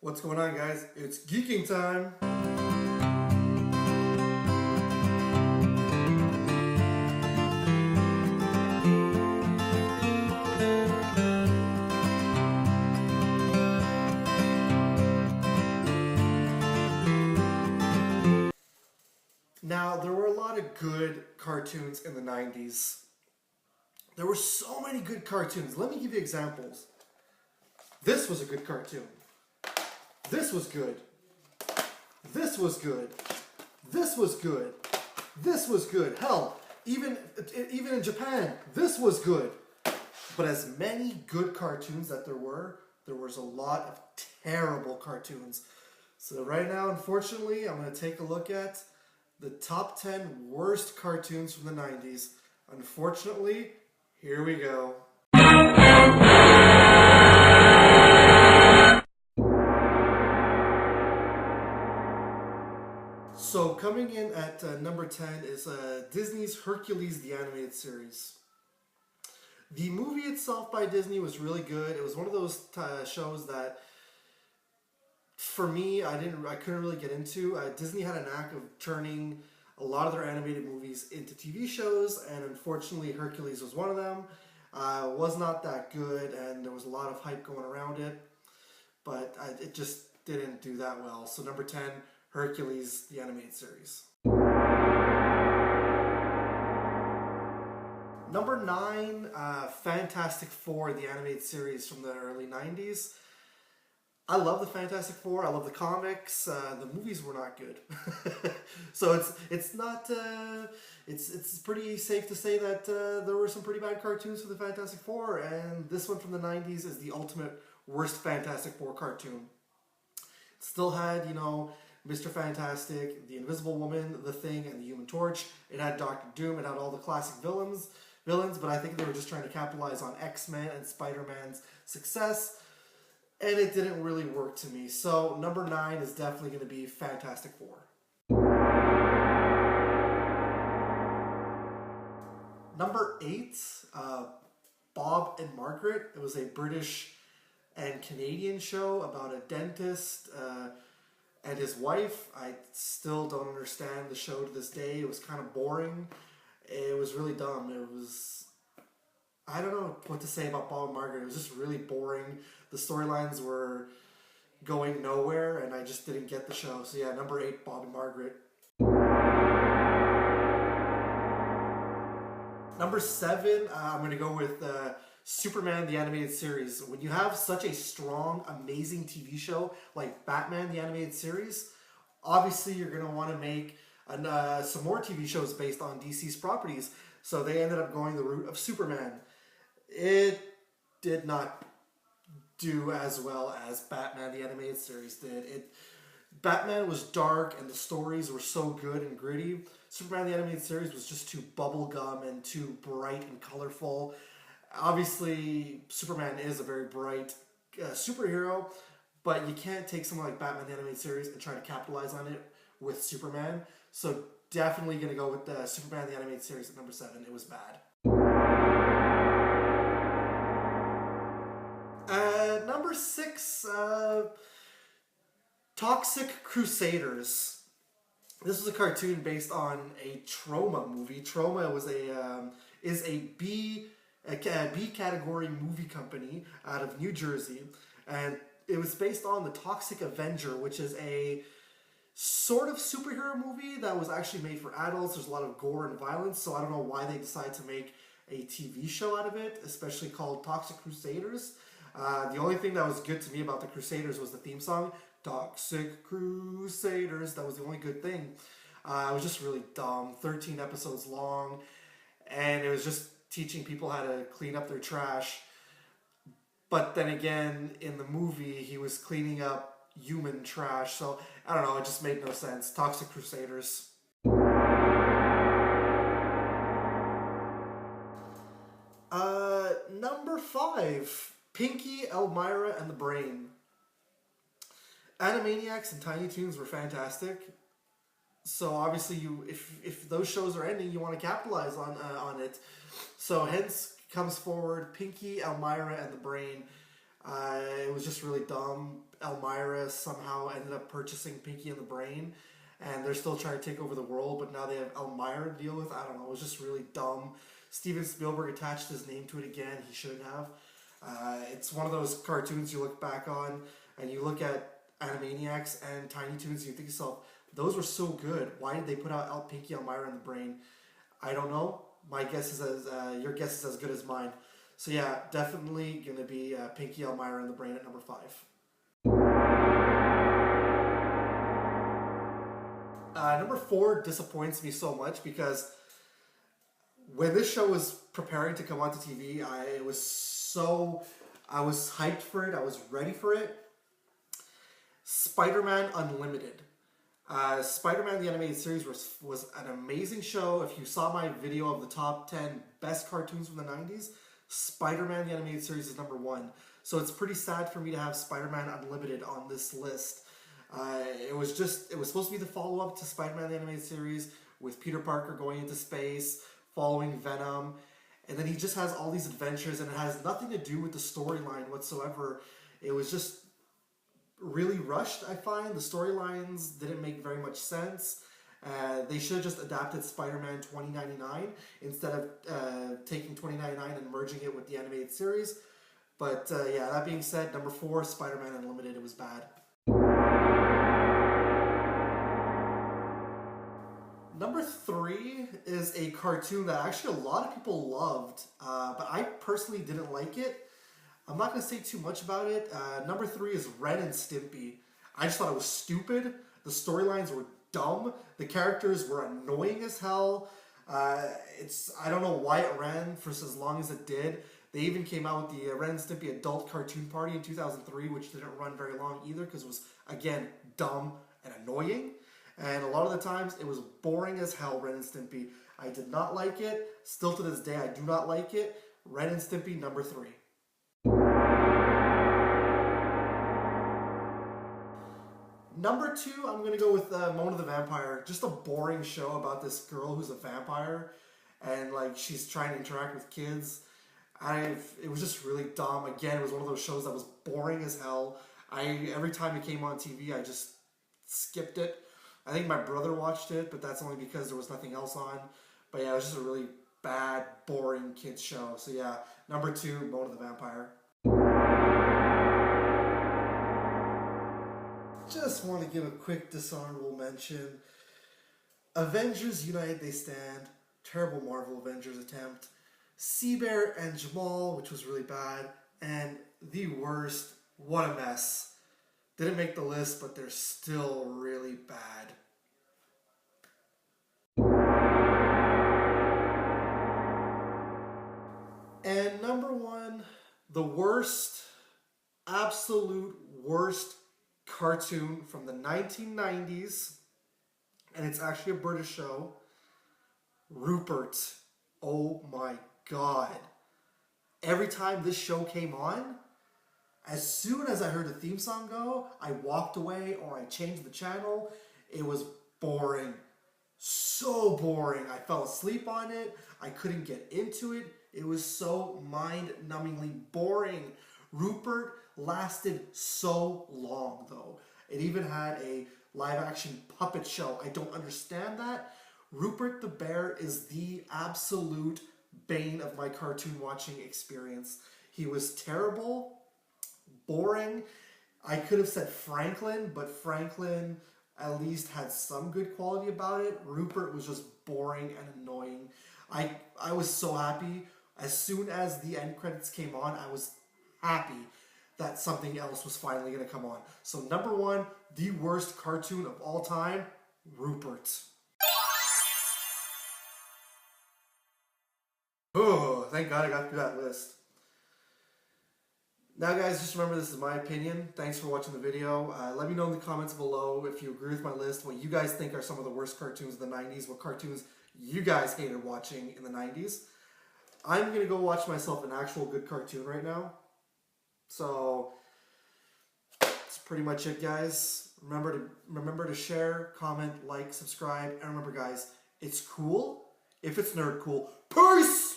What's going on, guys? It's geeking time! Now, there were a lot of good cartoons in the 90s. There were so many good cartoons. Let me give you examples. This was a good cartoon. This was good. This was good. This was good. This was good. Hell, even in Japan, this was good. But as many good cartoons that there was a lot of terrible cartoons. So right now, unfortunately, I'm going to take a look at the top 10 worst cartoons from the 90s. Unfortunately, here we go. So coming in at number 10 is Disney's Hercules, the animated series. The movie itself by Disney was really good. It was one of those shows that, for me, I couldn't really get into. Disney had a knack of turning a lot of their animated movies into TV shows, and unfortunately Hercules was one of them. Was not that good, and there was a lot of hype going around it, but it just didn't do that well. So number 10, Hercules, the animated series. Number 9, Fantastic Four, the animated series from the early 90s. I love the Fantastic Four. I love the comics. The movies were not good, so it's pretty safe to say that there were some pretty bad cartoons for the Fantastic Four, and this one from the 90s is the ultimate worst Fantastic Four cartoon. It still had, Mr. Fantastic, the Invisible Woman, the Thing, and the Human Torch. It had Doctor Doom. It had all the classic villains, but I think they were just trying to capitalize on X-Men and Spider-Man's success. And it didn't really work to me. So number 9 is definitely going to be Fantastic Four. Number 8, Bob and Margaret. It was a British and Canadian show about a dentist and his wife. I still don't understand the show to this day. It was kind of boring. It was really dumb. I don't know what to say about Bob and Margaret. It was just really boring. The storylines were going nowhere, and I just didn't get the show. So yeah, number 8, Bob and Margaret. Number 7, I'm going to go with Superman, the animated series. When you have such a strong, amazing TV show like Batman, the animated series, obviously you're going to want to make some more TV shows based on DC's properties. So they ended up going the route of Superman. It did not do as well as Batman the animated series did. Batman was dark and the stories were so good and gritty. Superman the animated series was just too bubblegum and too bright and colorful. Obviously, Superman is a very bright superhero, but you can't take something like Batman the animated series and try to capitalize on it with Superman. So definitely going to go with Superman the animated series at number 7. It was bad. Number 6, Toxic Crusaders. This was a cartoon based on a Troma movie. Troma was is a B category movie company out of New Jersey, and it was based on the Toxic Avenger, which is a sort of superhero movie that was actually made for adults. There's a lot of gore and violence, so I don't know why they decided to make a TV show out of it, especially called Toxic Crusaders. The only thing that was good to me about the Crusaders was the theme song, Toxic Crusaders. That was the only good thing. It was just really dumb, 13 episodes long, and it was just teaching people how to clean up their trash. But then again, in the movie, he was cleaning up human trash, so I don't know, it just made no sense. Toxic Crusaders. Number 5, Pinky, Elmira, and the Brain. Animaniacs and Tiny Toons were fantastic. So obviously, if those shows are ending, you want to capitalize on it. So hence comes forward Pinky, Elmira, and the Brain. It was just really dumb. Elmira somehow ended up purchasing Pinky and the Brain, and they're still trying to take over the world, but now they have Elmira to deal with. I don't know, it was just really dumb. Steven Spielberg attached his name to it again. He shouldn't have. It's one of those cartoons you look back on, and you look at Animaniacs and Tiny Toons, and you think to yourself, those were so good. Why did they put out Pinky, Elmira, and the Brain? I don't know. My guess is your guess is as good as mine. So yeah, definitely going to be Pinky, Elmira, and the Brain at number 5. Number 4 disappoints me so much because when this show was preparing to come onto TV, I was hyped for it. I was ready for it. Spider-Man Unlimited. Spider-Man the Animated Series was an amazing show. If you saw my video of the top 10 best cartoons from the 90s, Spider-Man the Animated Series is number 1. So it's pretty sad for me to have Spider-Man Unlimited on this list. It was supposed to be the follow-up to Spider-Man the Animated Series with Peter Parker going into space, following Venom, and then he just has all these adventures, and it has nothing to do with the storyline whatsoever. It was just really rushed, I find. The storylines didn't make very much sense. They should have just adapted Spider-Man 2099 instead of taking 2099 and merging it with the animated series. But yeah, that being said, number 4, Spider-Man Unlimited, it was bad. Number 3 is a cartoon that actually a lot of people loved, but I personally didn't like it. I'm not going to say too much about it. Number 3 is Ren and Stimpy. I just thought it was stupid. The storylines were dumb. The characters were annoying as hell. I don't know why it ran for as long as it did. They even came out with the Ren and Stimpy Adult Cartoon Party in 2003, which didn't run very long either because it was, again, dumb and annoying. And a lot of the times, it was boring as hell, Ren and Stimpy. I did not like it. Still to this day, I do not like it. Ren and Stimpy, number 3. Number 2, I'm going to go with Mona the Vampire. Just a boring show about this girl who's a vampire. And, like, she's trying to interact with kids. It was just really dumb. Again, it was one of those shows that was boring as hell. Every time it came on TV, I just skipped it. I think my brother watched it, but that's only because there was nothing else on. But yeah, it was just a really bad, boring kids show. So yeah, number 2, Mona the Vampire. Just want to give a quick dishonorable mention. Avengers United They Stand. Terrible Marvel Avengers attempt. Seabear and Jamal, which was really bad. And the worst, What a Mess. Didn't make the list, but they're still really bad. And number 1, the worst, absolute worst cartoon from the 1990s, and it's actually a British show, Rupert. Oh my God. Every time this show came on, as soon as I heard the theme song go, I walked away or I changed the channel. It was boring. So boring. I fell asleep on it. I couldn't get into it. It was so mind-numbingly boring. Rupert lasted so long, though. It even had a live-action puppet show. I don't understand that. Rupert the Bear is the absolute bane of my cartoon watching experience. He was terrible, boring. I could have said Franklin, but Franklin at least had some good quality about it. Rupert was just boring and annoying. I was so happy. As soon as the end credits came on, I was happy that something else was finally going to come on. So number 1, the worst cartoon of all time, Rupert. Oh, thank God I got through that list. Now guys, just remember this is my opinion. Thanks for watching the video. Let me know in the comments below if you agree with my list, what you guys think are some of the worst cartoons of the 90s, what cartoons you guys hated watching in the 90s. I'm going to go watch myself an actual good cartoon right now. So, that's pretty much it guys. Remember to share, comment, like, subscribe, and remember guys, it's cool if it's nerd cool. Peace!